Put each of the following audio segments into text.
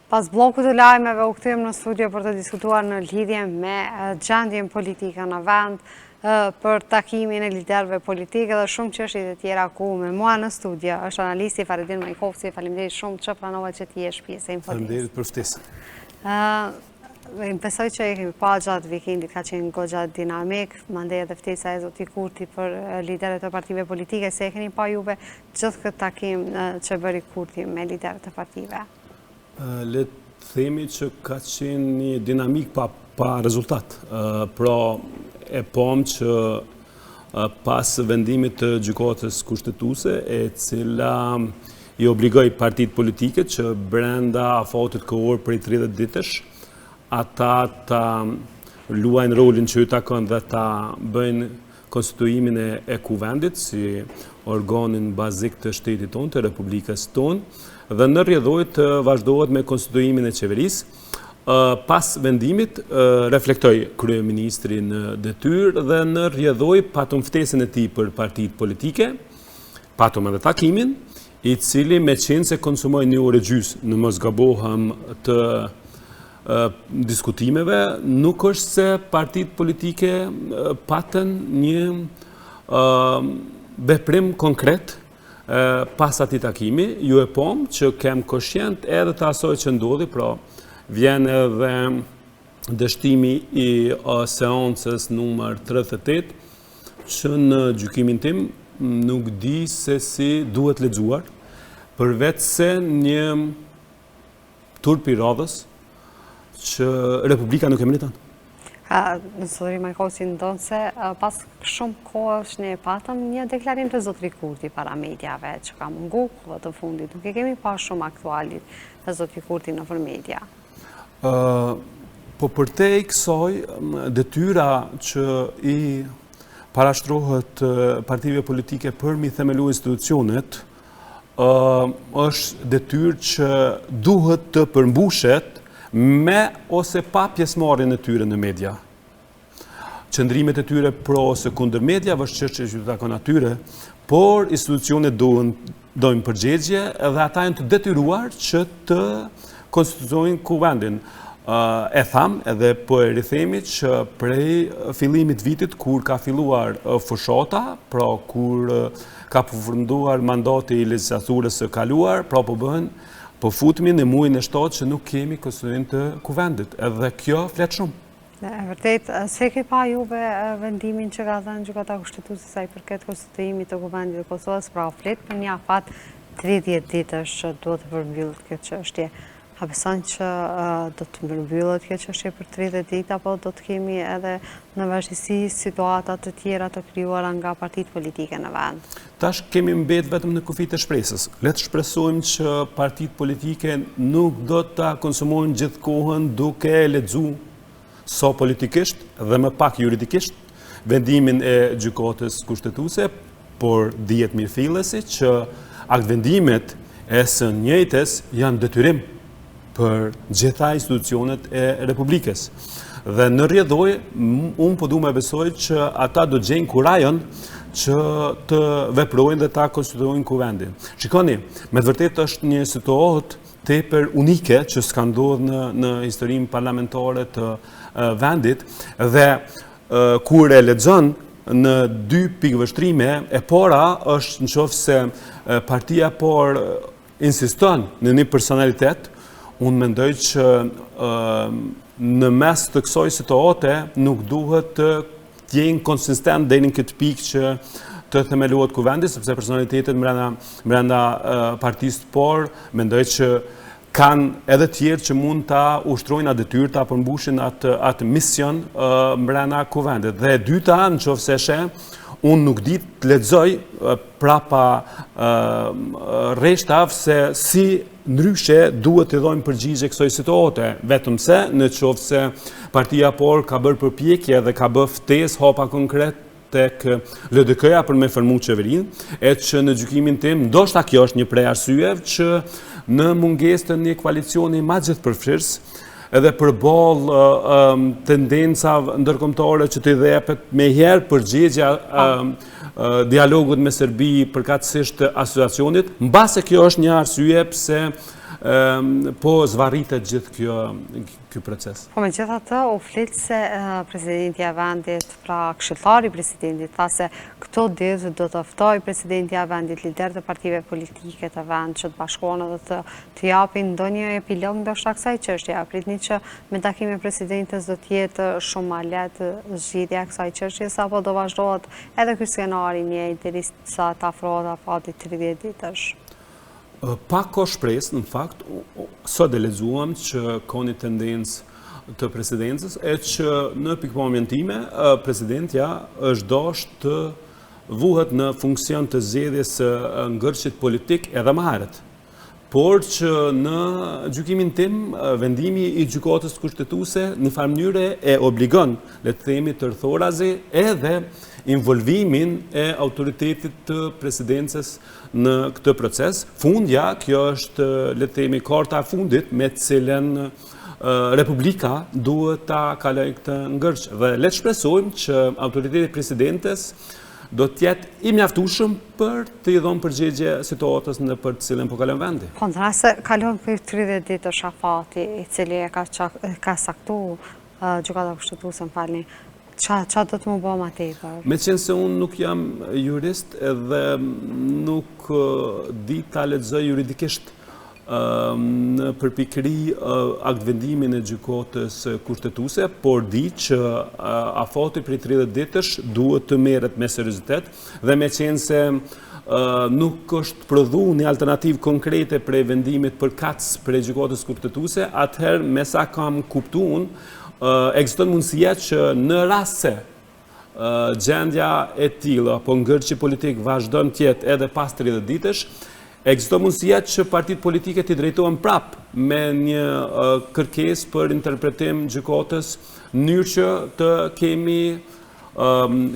Pas blokut të lajmeve u kthyem në studio për të diskutuar në lidhje me gjendjen politike në vend, për takimin e liderëve politike dhe shumë çështje të tjera ku me mua në studio është analisti Faridin Majkovci. Faleminderit shumë që pranove që ti jesh pjesë e informimit. Faleminderit për ftesën. Besoj që e kemi pa gjatë vikendit, ka qenë goxha dinamik, mandej edhe ftesa e zoti Kurti për liderët e partive politike, se e keni pa juve gjithë këtë takim që bëri Kurti me liderët e partive? Le të themi që ka qenë një dinamik pa rezultat. Pra e pom që pas vendimit të gjykatës kushtetuese, e cila i obligoi partitë politike që brenda afatit kohor prej 30 ditësh, ata ta luajnë rolin që i takon dhe ta bëjnë konstituimin e kuvendit si organin bazik të shtetit tonë, të Republikës tonë, dhe në rrjedhoj të vazhdohet me konstituimin e qeverisë. Pas vendimit reflektoi kryeministri në detyrë dhe në rrjedhoj patëm ftesën e tij për partitë politike, patëm edhe takimin, i cili me qenë se konsumoi një orë gjys, në mos gabohem të diskutimeve, nuk është se partitë politike patën një veprim konkret pas atij takimi. Ju e pom që kem koshient edhe të asoj që ndodhi, pra vjen edhe dështimi i seancës numër 38, që në gjykimin tim nuk di se si duhet lexuar, përveç se një turp i radhës që Republika nuk e meriton. Në zotëri Majkovci ndonë se pas shumë kohësh ne patëm një deklarim të zotëri Kurti para mediave që ka mungu kohët të fundit. Nuk e kemi pa shumë aktualit të zotëri Kurti në për media. Po për te i kësaj, detyra që i parashtrohet partive politike për mi themelu institucionet, është detyrë që duhet të përmbushet me ose pa pjesëmarrjen e tyre në media. Qëndrimet e tyre pro ose kundër media është çështje që takon atyre, por institucionet dojnë përgjigje dhe ata janë të detyruar që të konstituojnë kuvendin. E tham edhe po e rithemi që prej fillimit vitit kur ka filluar fushata, pra kur ka përfunduar mandati i legjislaturës së kaluar, pra po futemi në muajin e shtatë që nuk kemi konstituim të kuvendit, edhe kjo flet shumë. Vërtet, se ke pa juve vendimin që ka dhënë gjykata kushtetuese sa i përket konstituimit të kuvendit të Kosovës, pra flet për një afat 30 ditësh që duhet të përmbyllet kjo çështje. A beson që do të përmbyllet kjo çështje për 30 ditë apo do të kemi edhe në vazhdimsi situata të tjera të krijuara nga partitë politike në vend? Tash kemi mbet vetëm në kufit e shpresës. Le të shpresojmë që partitë politike nuk do ta konsumojnë gjithë kohën duke lexuar sa politikisht dhe më pak juridikisht vendimin e gjykatës kushtetuese, por dihet mirëfillesi që aktvendimet e së njëjtës janë detyrim për gjitha institucionet e Republikës. Dhe në rrjedhoj, unë po du me besoj që ata do gjejnë kurajën që të veprojnë dhe ta konstituojnë kuvendin. Shikoni, me të vërtet është një situatë tepër unike që s'ka ndodhur në historinë parlamentare të vendit dhe kur e lexon në dy pikëvështrime, e para është nëse partia por insiston në një personalitet. Unë mendoj që në mes të kësaj situate nuk duhet të jenë konsistent deri në këtë pikë që të themelohet kuvendi, sepse personalitetet brenda partisë por mendoj që kanë edhe tjerë që mund ta ushtrojnë atë detyrë, ta përmbushin atë mision brenda kuvendit. Dhe e dyta, nëse unë nuk di të lexoj prapa rreshtav se si ndryshe duhet të dhojnë përgjigje kësaj situate, vetëm se në qoftë se partia por ka bërë përpjekje dhe ka bërë ftesë hapa konkret tek LDK-ja për me formu qeverinë, e që në gjykimin tim ndoshta kjo është një prej arsyeve që në mungesë të një koalicioni ma gjithëpërfshirës edhe përballë tendencave ndërkombëtare që të jepet me herë përgjigje dialogut me Serbi përkatësisht asociacionit, mbase kjo është një arsye pse po zvarritet gjithë ky proces. Po me gjitha të, u flitë se presidenti e vendit, pra këshilltari presidentit, tha se këto ditë do të ftoj presidenti e vendit, lider të partive politike të vend, që të bashkohen dhe të japin ndonjë epilog ndoshta kësaj çështje. Pritni që me takimin e presidentes do të jetë shumë ma lehtë zgjidhja e kësaj çështje, apo do vazhdohet edhe ky skenari njëjtë derisa të afrohet afati 30 ditësh. Pa ko shpresë, në fakt, sot e lexuam që ka një tendencë të presidencës, e që në pikpamjen time, presidentja është dashur të vuhet në funksion të zgjedhjes së ngërçit politik edhe më herët. Por që në gjykimin tim, vendimi i gjykatës kushtetuese në farë mënyre e obligon, le të themi tërthorazi, edhe involvimin e autoritetit të presidencës në këtë proces. Fundja, kjo është, le të themi, karta e fundit me të cilën Republika duhet ta kalojë këtë ngërç. Dhe le të shpresojmë që autoriteti presidentes do të jetë i mjaftueshëm për të i dhënë përgjigje situatës në për të cilën po kalon vendi. Po nëse kalon për 30 ditë afati, i cili e ka saktuar gjykata kushtetuese, më falni, qa do të më bëjmë më tepër? Me qenë se unë nuk jam jurist edhe nuk di ta lexoj juridikisht në përpikëri aktvendimin e gjykatës kushtetuese, por di që afati për 30 ditësh duhet të merret me seriozitet dhe me qenë se nuk është prodhuar një alternativë konkrete për vendimit përkatës për gjykatës kushtetuese, atëherë me sa kam kuptuar, ekziston mundësia që në rast se gjendja e tillë apo ngërçi politik vazhdon të jetë edhe pas 30 ditësh, ekziston mundësia që partitë politike të drejtohen prap me një kërkesë për interpretim gjykatës në mënyrë që të kemi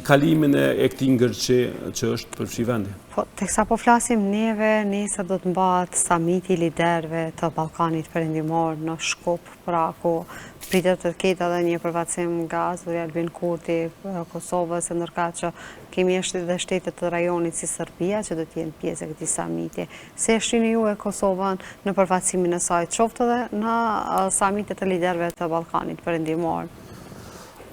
kalimin e këtij ngërçi që është përfshi vendi. Po, teksa po flasim neve, nesër do të mbahet samiti i liderëve të Ballkanit Perëndimor në Shkup, pra ku pritet të ketë edhe një përfaqësim nga zotëria Albin Kurti, Kosovës, ndërkaq që kemi edhe shtetet të rajonit si Serbia që do të jenë pjesë e këtij samiti. Se shihni ju e Kosovën në përfaqësimin e saj, qoftë edhe në samitet e liderëve të Ballkanit Perëndimor?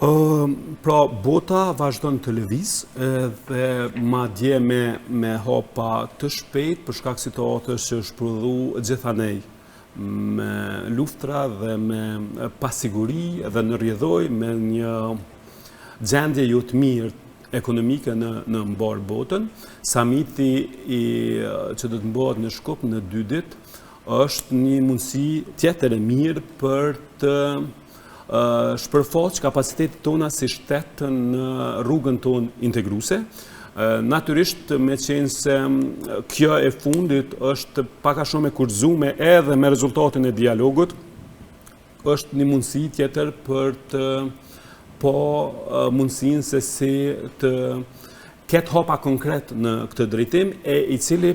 Pra, bota vazhdon të lëviz dhe madje me hapa të shpejt për shkak situatës që është prodhuar gjithanej me luftra dhe me pasiguri dhe në rrjedhoj me një gjendje jo të mirë ekonomike në mbar botën. Samiti që do të mbahet në Shkup në 2 ditë është një mundësi tjetër e mirë për të shpërfaq kapacitetit tona si shtet në rrugën tonë integruese. Natyrisht me qenë se kjo e fundit është pak a shumë e kurzuar edhe me rezultatin e dialogut, është një mundësi tjetër për të po mundësinë se si të ketë hapa konkret në këtë drejtim i cili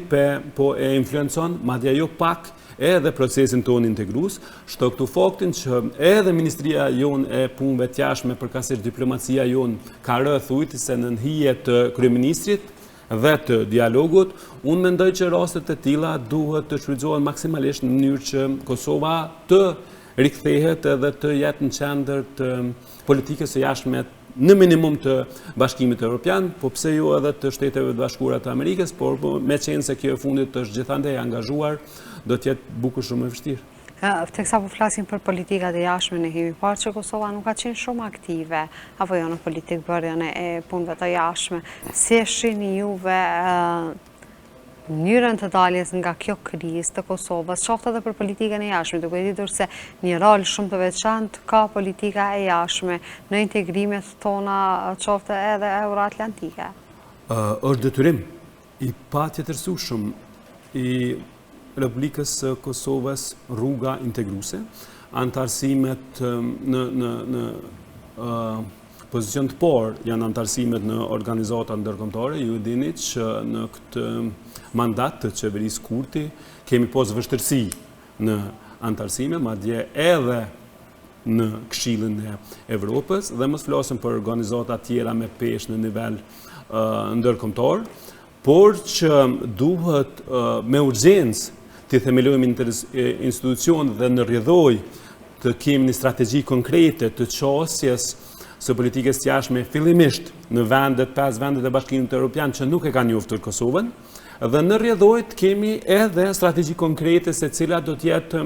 po e influencon madje jo pak edhe procesin tonë integrues, shto këtu faktin që edhe Ministria jonë e punëve të jashtme, përkatësisht diplomacia jonë, ka rënë thujtëse në hije të kryeministrit dhe të dialogut, unë mendoj që rastet e tilla duhet të shfrytëzohen maksimalisht në mënyrë që Kosova të rikthehet edhe të jetë në qendër të politikës së jashtme në minimum të Bashkimit Evropian, po pse jo edhe të Shteteve të Bashkuara të Amerikës, por me qenë se kjo e fundit është gjithandej angazhuar, do të jetë bukur shumë e vështirë. Teksa po flasim për politikat e jashtme, ne kemi parë që Kosova nuk ka qenë shumë aktive, apo jo në politikbërjen e punëve të jashtme. Si e shihni juve mënyrën të daljes nga kjo krizë të Kosovës, qoftë edhe për politikën e jashtme, duke ditur se një rol shumë të veçantë ka politika e jashtme në integrimet tona, qoftë edhe euroatlantike? Është detyrim i patjetërsueshëm i Republikës së Kosovës rruga integruese, antarësimet në pozicion të parë janë antarësimet në organizata ndërkombëtare. Ju dini që në këtë mandat të qeverisë Kurti kemi pas vështirësi në antarësime, madje edhe në Këshillin e Evropës, dhe mos flasim për organizata tjera me peshë në nivel ndërkombëtar, por që duhet me urgjencë të themelojmë institucion dhe në rrjedhoj të kemi një strategji konkrete të qasjes së politikës jashtme fillimisht në 5 vendet e Bashkimit Evropian që nuk e kanë njoftur Kosovën, dhe në rrjedhoj të kemi edhe strategji konkrete se cila do të jetë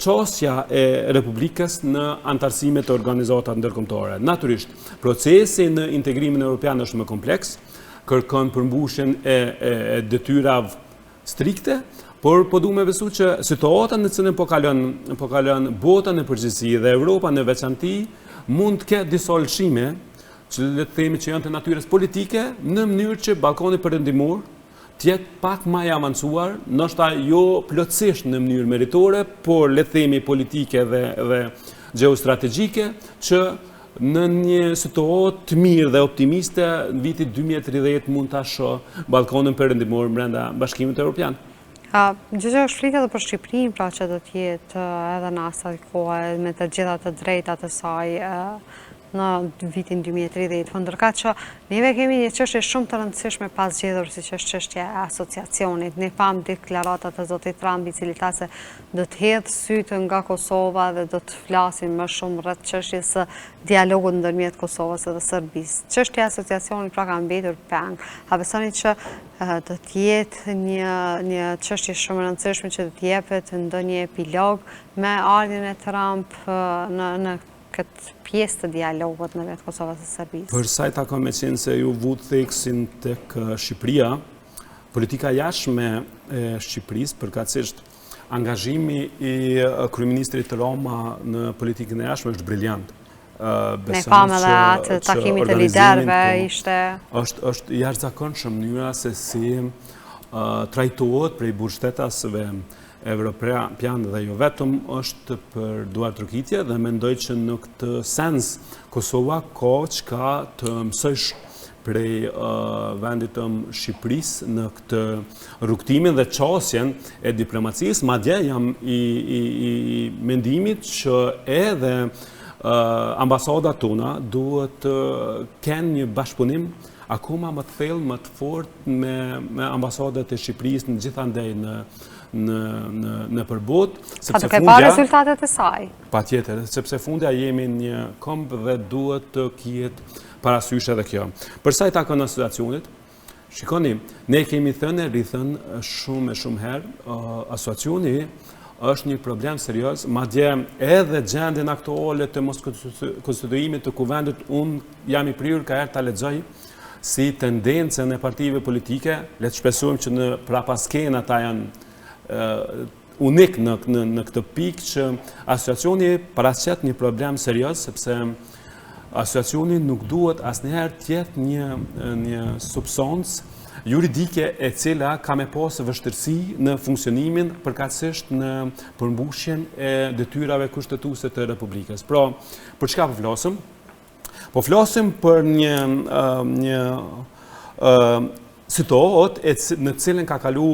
qasja e Republikës në antarësime të organizatat ndërkombëtare. Natyrisht, procesi në integrimin evropian është më kompleks, kërkon përmbushjen e detyrave strikte, por po du me besu që situata në cilën po kalon bota në përgjithësi dhe Europa në veçanti mund të ketë disa lëshime që le të themi që janë të natyrës politike në mënyrë që Ballkani Perëndimor të jetë pak më i avancuar, ndoshta jo plotësisht në mënyrë meritore, por le të themi politike dhe gjeostrategjike që në një situatë të mirë dhe optimiste në vitit 2030 mund ta shoh Ballkanin Perëndimor brenda Bashkimit Evropian. Gjë është flitet edhe për Shqipërinë, pra që do të jetë edhe në asaj kohë me të gjitha të drejtat e saj në vitin 2030, ndërka që neve kemi një çështje shumë të rëndësishme pas zgjedhur, si që është çështja e asociacionit. Ne pam deklaratat e zotit Trump, i cili tha se do të hedhë sytë nga Kosova dhe do të flasin më shumë rreth çështjes së dialogut ndërmjet Kosovës dhe Serbisë. Çështja e asociacionit pra ka mbetur peng. A besoni që do të jetë një çështje shumë e rëndësishme që do të jepet ndonjë epilog me ardhjen e Trump në këtë pjesë të dialogut në vetë Kosovës dhe Serbisë? Për sa i takon me qenë se ju vut theksin tek Shqipëria, politika jashtme e Shqipërisë, përkatësisht angazhimi i kryeministrit Roma në politikën e jashtme është briljant. Ne pamë edhe atë takimit të liderëve ishte... është jashtëzakonshëm mënyra se si trajtohet prej burgshtetasve evropian dhe jo vetëm është për duar trokitje dhe mendoj që në këtë sens Kosova ka çka të mësojsh prej vendit të Shqipërisë në këtë rrugtimin dhe qasjen e diplomacisë, madje jam i mendimit që edhe ambasadat tona duhet të kenë një bashkëpunim akoma më të thellë, më të fortë me ambasadat e Shqipërisë në gjithandej në përbot. Ka të kepa rezultatet e saj? Patjetër, sepse fundja jemi një këmbë dhe duhet të kijet parasysh edhe kjo. Përsa i takon asociacionit, shikoni, ne kemi thënë, rithënë shumë e shumë herë, asociacioni është një problem serios, madje edhe gjendjen aktuale të mos konstituimit të kuvendit, unë jam i prirur ka herë ta lexoj si tendencën e partive politike, le të shpresojmë që në prapaskena ata janë unik në këtë pikë që asociacioni paraqet një problem serios, sepse asociacioni nuk duhet asnjëherë të jetë një substancë juridike e cila ka me pasë vështirësi në funksionimin përkatësisht në përmbushjen e detyrave kushtetuese të Republikës. Pra, për çka po flasim? Po flasim për një situatë në cilën ka kalu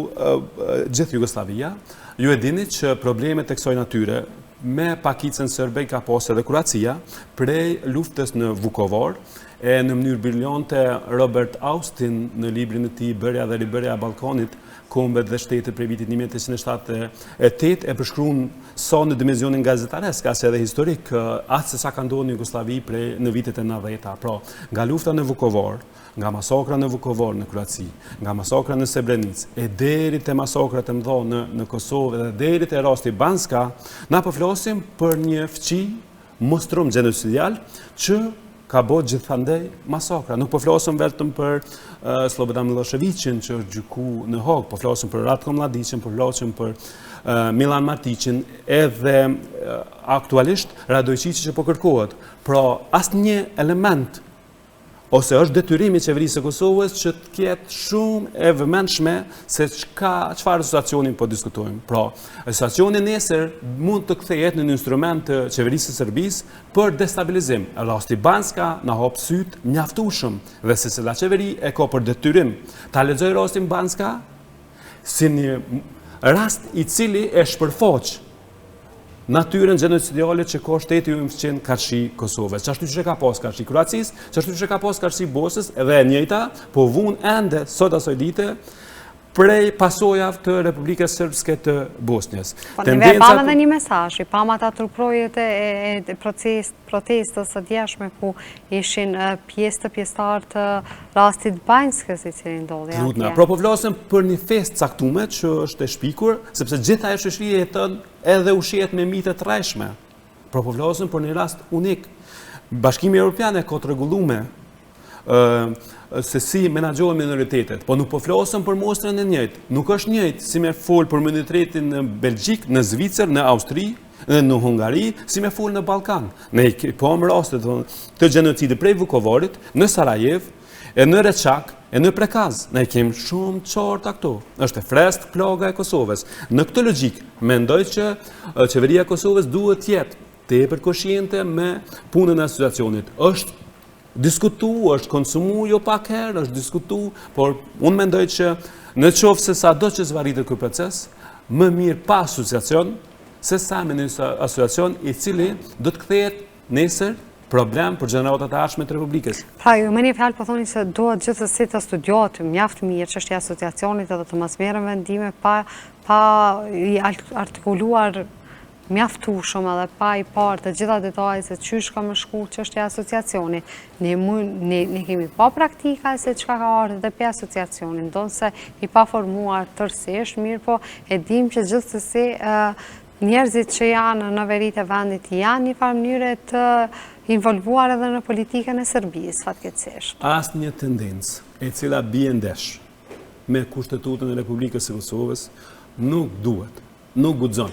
gjithë Jugoslavia. Ju e dini që problemet e kësaj natyre me pakicën serbe ka pasur edhe Kroacia prej luftës në Vukovar, e në mënyrë briljante Robert Austin në librin e tij Bërja dhe Ribërja e Ballkanit, kombet dhe shtetet prej vitit 1878 e përshkruan sa në dimenzionin gazetaresk, as edhe historik, atë se sa ka ndodhur në Jugosllavi në vitet e 90-ta. Pra, nga lufta në Vukovar, nga masakra në Vukovar në Kroaci, nga masakra në Srebrenicë, e deri te masakrat e mëdha në Kosovë dhe deri te rasti Banska, na po flasim për një fqi mostrum genocidial që ka bërë gjithandej masakra. Nuk po flasim vetëm për Slobodan Miloševićin që është gjyku në Hag, po flasim për Ratko Mladićin, po flasim për Milan Martićin, edhe aktualisht Radojčići që po kërkohet. Pra, asnjë element ose është detyrimi i qeverisë së Kosovës që të ketë shumë e vëmendshme se çfarë situacionin po diskutojmë. Pra, situacioni nesër mund të kthehet në një instrument të qeverisë së Serbisë për destabilizim. Rasti Banska na hap syt mjaftueshëm dhe secila qeveri e ka për detyrim ta lexojë rastin Banska si një rast i cili e shpërfaq natyrën genocidiale që ka shteti ju fqen karshi Kosovës. Qashtu që ka pas karshi Kroacisë, qashtu që ka pas karshi Bosnës, edhe e njëjta, po vun ende sot asoj dite prej pasojave të Republikës Sërbske të Bosnjës. Po neve pam edhe një mesazh, pam ata truprojet e protestës së djeshme ku ishin pjesë të pjesëtar të rastit Banjskës i cili ndodhi atje. Pra po flasim për një fest caktuar që është e shpikur, sepse gjitha e shoqëria jeton edhe ushqehet me mitë të rrejshme. Pra po flasim për një rast unik. Bashkimi Evropian e ka të rregulluar se si menaxhohen minoritetet, po nuk po flasëm për mostrën e njëjtë. Nuk është njëjtë si me fol për minoritetin në Belgjik, në Zvicër, në Austri, në Hungari, si me fol në Ballkan. Ne po më rastet të gjenocidit prej Vukovarit, në Sarajev, e në Reçak, e në Prekaz. Ne kemi shumë qartë këto. Është e freskët plaga e Kosovës. Në këtë logjik, mendoj që qeveria e Kosovës duhet të jetë tepër konsciente me punën e asociacionit. Është është konsumu jo pak herë, është diskutu, por unë mendoj që në qoftë se sa do që zvarritet ky proces, më mirë pa asociacion, se sa me një asociacion i cili do të kthehet nesër problem për gjeneratat e ardhshme të Republikës. Pra, ju me një fjalë po thoni se duhet gjithsesi të studiohet mjaft mirë çështja e asociacionit edhe të mos merren vendime pa i artikuluar mjaftueshëm edhe pa i parë të gjitha detajet se çysh ka më shku çështja e asociacionit. Ne kemi pa praktika se çka ka ardhur edhe pe asociacionin, ndonse i pa formuar tërësisht, mirë po e dim që gjithsesi njerëzit që janë në veritë e vendit janë një farë mënyre të involvuar edhe në politikën e Serbisë, fatkeqësisht. Asnjë tendencë e cila bie ndesh me Kushtetutën e Republikës së Kosovës nuk duhet, nuk guxon.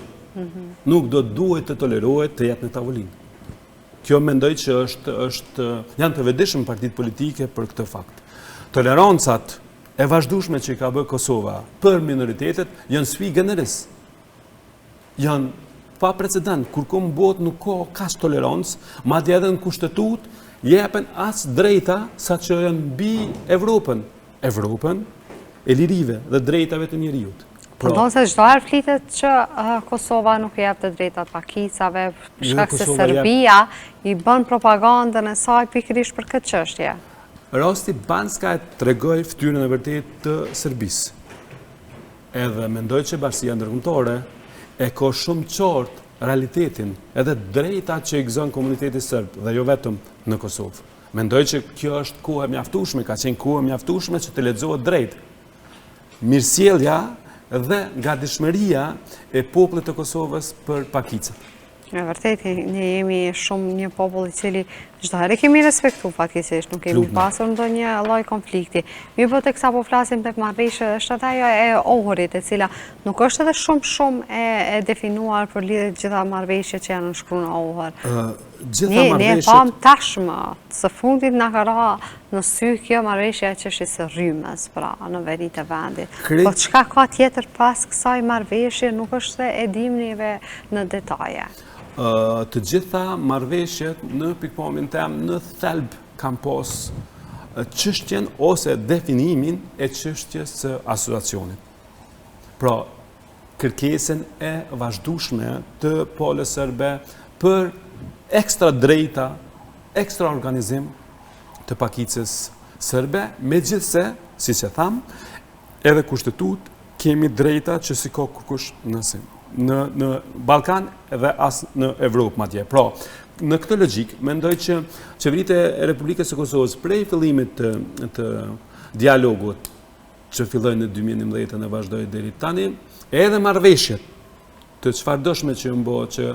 Nuk do duhet të tolerohet të jetë në tavolinë. Kjo mendoj që janë të vetëdijshëm partitë politike për këtë fakt. Tolerancat e vazhdueshme që ka bërë Kosova për minoritetet janë sui generis. Janë pa precedent, kur në botë nuk ka kaq tolerancë, madje edhe në kushtetut jepen as drejta sa që janë mbi Evropën. Evropën e lirive dhe drejtave të njerëzit. Ndonë se çdo herë flitet që Kosova nuk i jep të drejtat pakicave, për shkak se Serbia i bën propagandën e saj pikërisht për këtë çështje. Rasti Banjska e tregoi fytyrën e vërtetë të Serbisë. Edhe mendoj që bashkia ndërkombëtare e ka shumë qartë realitetin edhe drejtat që i gëzon komuniteti serb dhe jo vetëm në Kosovë. Mendoj që kjo është kohë e mjaftueshme, ka qenë kohë e mjaftueshme që të lexohet drejt. Mirësjellja dhe gatishmëria e popullit të Kosovës për pakicët. Në vërtet, ne jemi shumë një popull i cili çdo herë kemi respektu fatkeqësisht, nuk kemi pasur ndonjë lloj konflikti. Mirë po teksa po flasim tek marrëveshja, është ajo e Ohurit, e cila nuk është edhe shumë e definuar për lidhje të gjitha marrëveshjet që janë shkruar në Ohur. Ne pam tashmë, së fundit na ka ra në sy kjo marrëveshja që është së rrymës, pra, në veri të vendit. Po çka ka tjetër pas kësaj marrëveshje nuk është se e dimnive në detaje. Të gjitha marrëveshjet në pikpamjen tem në thelb kanë pas çështjen ose definimin e çështjes së asociacionit. Pra, kërkesën e vazhdueshme të palës serbe për ekstra drejta, ekstra organizim të pakicës serbe, megjithse, siç e tham, edhe kushtetut kemi drejta që si ka kurkush në Ballkan dhe as në Evropë madje. Pra, në këtë logjik, mendoj që qeveritë e Republikës së Kosovës prej fillimit të dialogut që filloi në 2011 dhe vazhdoi deri tani, edhe marrëveshjet të çfarëdoshme që mbo që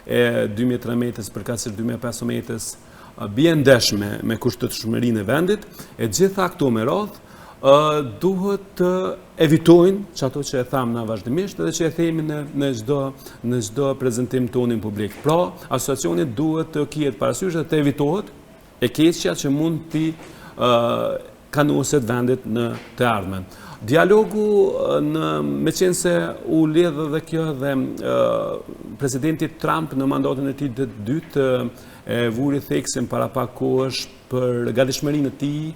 e 2013-s përkatësisht 2015-s bien ndeshme me kushtetshmërinë e vendit, e gjitha këto me radhë duhet të evitojnë që ato që e thamë na vazhdimisht edhe që e themi në çdo prezantim tonin publik. Pra, asociacionit duhet të kihet parasysh dhe të evitohet e keqja që mund t'i kanoset vendit në të ardhmen. Dialogu me qenë se u lidhë dhe kjo dhe presidenti Trump në mandatin e tij të dytë e vuri theksin para pak kohësh për gatishmërinë e tij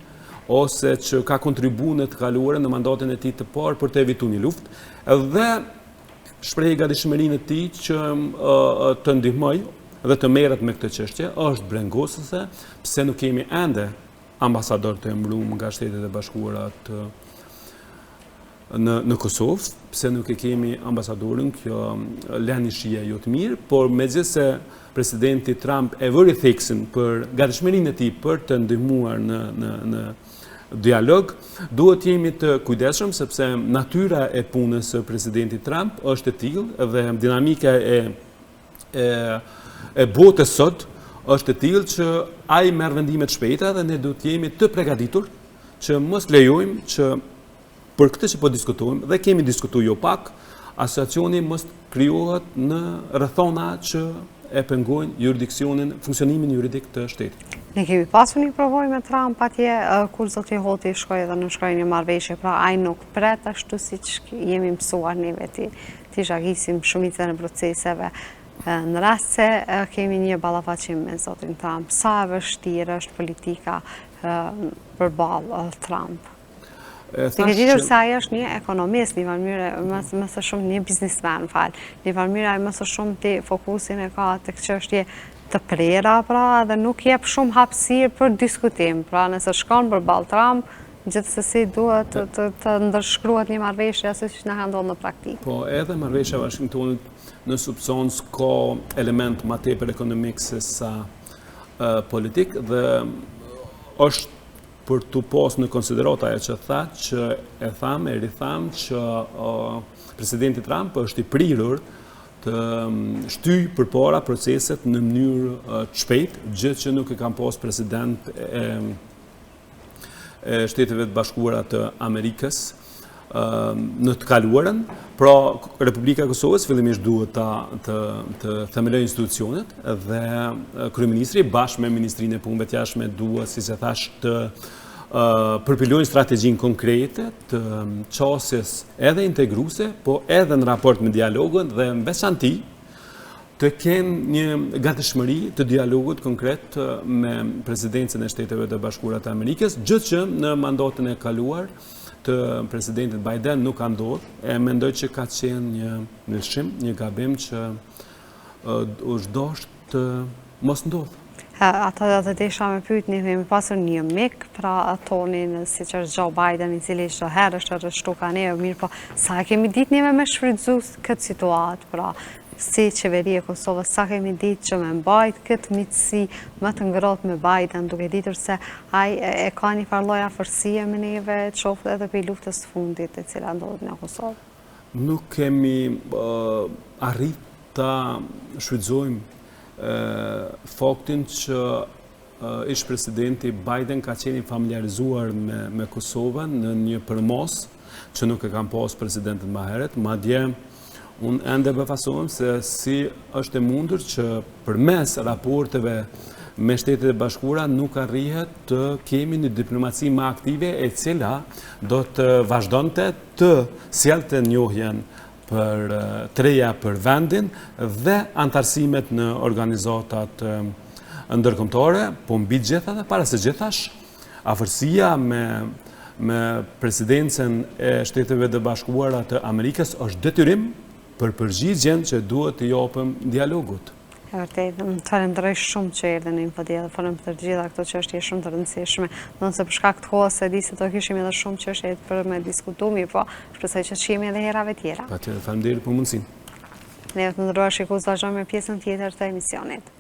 ose që ka kontribu në të kaluarën në mandatin e tij të parë për të evitu një luftë dhe shpreh gatishmërinë e tij që të ndihmoj dhe të merret me këtë çështje, është brengosëse pse nuk kemi ende ambasador të emëruar nga Shtetet e Bashkuara në Kosovë, pse nuk e kemi ambasadorin, kjo lënë shija jo të mirë, por megjithëse presidenti Trump e vëri theksin për gatishmërinë e tij për të ndihmuar në dialog, duhet jemi të kujdesshëm sepse natyra e punës së presidentit Trump është e tillë dhe dinamika e botës sot është e tillë që ai merr vendime të shpejta dhe ne duhet jemi të përgatitur që mos lejojmë që për këtë që po diskutojmë dhe kemi diskutuar jo pak, asociacioni mos krijohet në rrethona që e pengojnë jurisdiksionin, funksionimin juridik të shtetit. Ne kemi pasur një provojë me Trump atje kur zoti Hoti shkoi edhe në shkruajnë një marrëveshje, pra ai nuk pret ashtu siç jemi mësuar ne veti, ti zhagisim shumicën e proceseve. Në rast se kemi një ballafaqim me zotin Trump, sa e vështirë është politika përballë Trump. Ti ke ditur se ai është një ekonomist, një mënyrë më së shumë një biznesmen, një mënyrë ai më së shumë ti fokusin e ka tek çështje të prera, pra, dhe nuk jep shumë hapësirë për diskutim. Pra, nëse shkon përballë Trump, gjithsesi duhet të ndërshkruhet një marrëveshje ashtu siç na ka ndodhur në praktikë. Po, edhe marrëveshja e Washingtonit në substancë ka element më tepër ekonomik se sa politik dhe është për të pas në konsiderata e që tha, që e ritham që presidenti Trump është i prirur të shtyj përpara proceset në mënyrë të shpejt, gjë që nuk e kam pas president e Shteteve të Bashkuara të Amerikës në të kaluarën. Pra, Republika e Kosovës fillimisht duhet të themelojë institucionet dhe kryeministri bashkë me Ministrinë e Punëve të Jashtme duhet, si se thash, të përpilojnë strategjinë konkrete të qasjes edhe integruese, po edhe në raport me dialogun dhe në veçanti të kenë një gatishmëri të dialogut konkret me presidencën e Shteteve të Bashkuara të Amerikës, gjë që në mandatën e kaluar të presidentit Biden nuk ka ndodhur. E mendoj që ka qenë një ndryshim, një gabim që është dashur të mos ndodhë. Ata dhe desha me pyet, ne kemi pasur një mik, pra tonin si që është Joe Biden, i cili çdo herë është arrestu ka ne, mirë po, sa kemi ditë neve me shfrytzu këtë situatë, pra, si qeveri e Kosovës, sa kemi ditë që me mbajt këtë miqësi më të ngrohtë me Biden, duke ditur se ai e ka një farloj afërsie me neve, qoftë edhe për luftës së fundit e cila ndodhet në Kosovë. Nuk kemi arrit ta shfrytëzojmë faktin që ish presidenti Biden ka qenë familiarizuar me Kosovën në një përmos që nuk e kam pas presidentin më herët, madje unë ende befasohem se si është e mundur që përmes raporteve me Shtetet e Bashkuara nuk arrihet të kemi një diplomaci më aktive e cila do të vazhdonte të sjellte njohjen për treja për vendin dhe antarësimet në organizatat ndërkombëtare, po mbi gjitha dhe para së gjithash, afërsia me presidencën e Shteteve të Bashkuara të Amerikës është detyrim për përgjigjen që duhet të japim dialogut. E vërtet, më falenderoj shumë që erdhe në Infodial dhe falem për të gjitha këto çështje shumë të rëndësishme. Nëse për shkak të kohës se di se do kishim edhe shumë çështje për me diskutuar, mirë po, shpresoj që shihemi edhe herave tjera. Patjetër, faleminderit për mundësinë. Ne të ndëruar shikues, vazhdojmë me pjesën tjetër të emisionit.